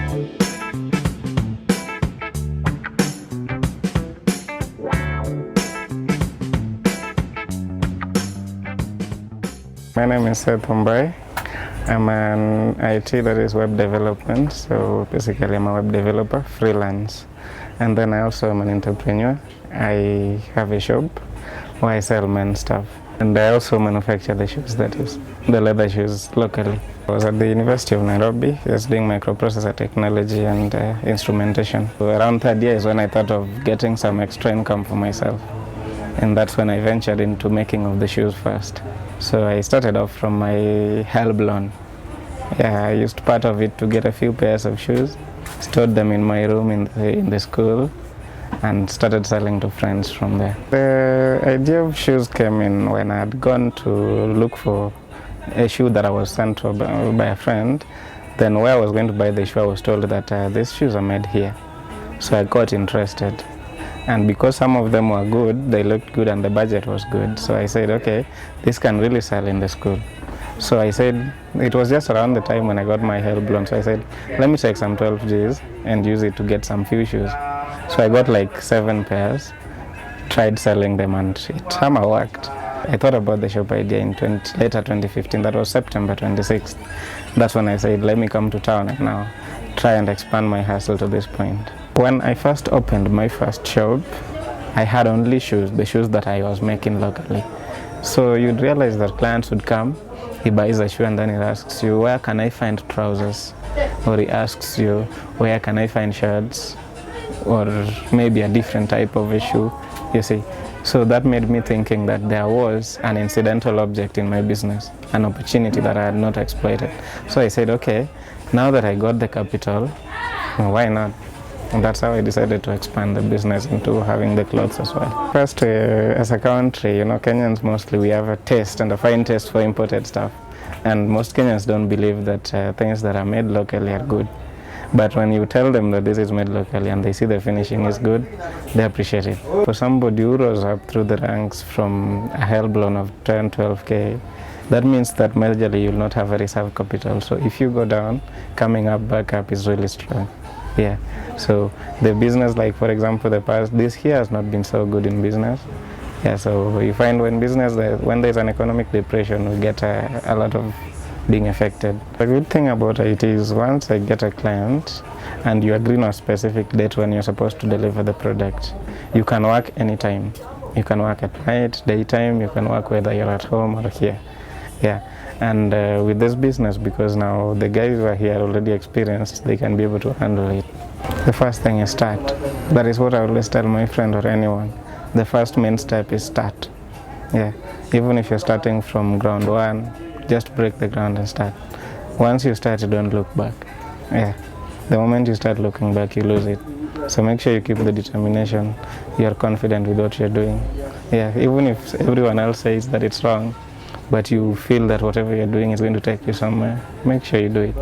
My name is Seth Ombai. I'm an IT, that is web development. So basically I'm a web developer, freelance. And then I also am an entrepreneur. I have a shop where I sell men's stuff. And I also manufacture the shoes, that is, the leather shoes locally. I was at the University of Nairobi, just doing microprocessor technology and instrumentation. So around third year is when I thought of getting some extra income for myself. And that's when I ventured into making of the shoes first. So I started off from my HELB loan. Yeah, I used part of it to get a few pairs of shoes, stored them in my room in the school, and started selling to friends from there. The idea of shoes came in when I had gone to look for a shoe that I was sent to by a friend. Then where I was going to buy the shoe, I was told that these shoes are made here. So I got interested. And because some of them were good, they looked good and the budget was good. So I said, okay, this can really sell in the school. So I said, it was just around the time when I got my HELB loan. So I said, let me take some 12 Gs and use it to get some few shoes. So I got like 7 pairs, tried selling them, and it somehow worked. I thought about the shop idea in later 2015, that was September 26th. That's when I said, let me come to town and now try and expand my hustle to this point. When I first opened my first shop, I had only shoes, the shoes that I was making locally. So you'd realize that clients would come, he buys a shoe and then he asks you, where can I find trousers? Or he asks you, where can I find shirts? Or maybe a different type of a shoe, you see. So that made me thinking that there was an incidental object in my business, an opportunity that I had not exploited. So I said, okay, now that I got the capital, why not? And that's how I decided to expand the business into having the clothes as well. First, as a country, Kenyans mostly, we have a taste and a fine taste for imported stuff. And most Kenyans don't believe that things that are made locally are good. But when you tell them that this is made locally and they see the finishing is good, they appreciate it. For somebody who rose up through the ranks from a HELB loan of 10, 12K, that means that majorly you'll not have a reserve capital. So if you go down, coming up, back up is really strong. Yeah, so the business, like for example, this year has not been so good in business. Yeah, so you find when there's an economic depression, we get a lot of being affected. The good thing about it is once I get a client and you agree on a specific date when you're supposed to deliver the product, you can work anytime. You can work at night, daytime, you can work whether you're at home or here. Yeah. And with this business, because now the guys who are here already experienced, they can be able to handle it. The first thing is start. That is what I always tell my friend or anyone. The first main step is start. Yeah. Even if you're starting from ground one, just break the ground and start. Once you start, you don't look back. Yeah. The moment you start looking back, you lose it. So make sure you keep the determination. You're confident with what you're doing. Yeah. Even if everyone else says that it's wrong, but you feel that whatever you're doing is going to take you somewhere, make sure you do it.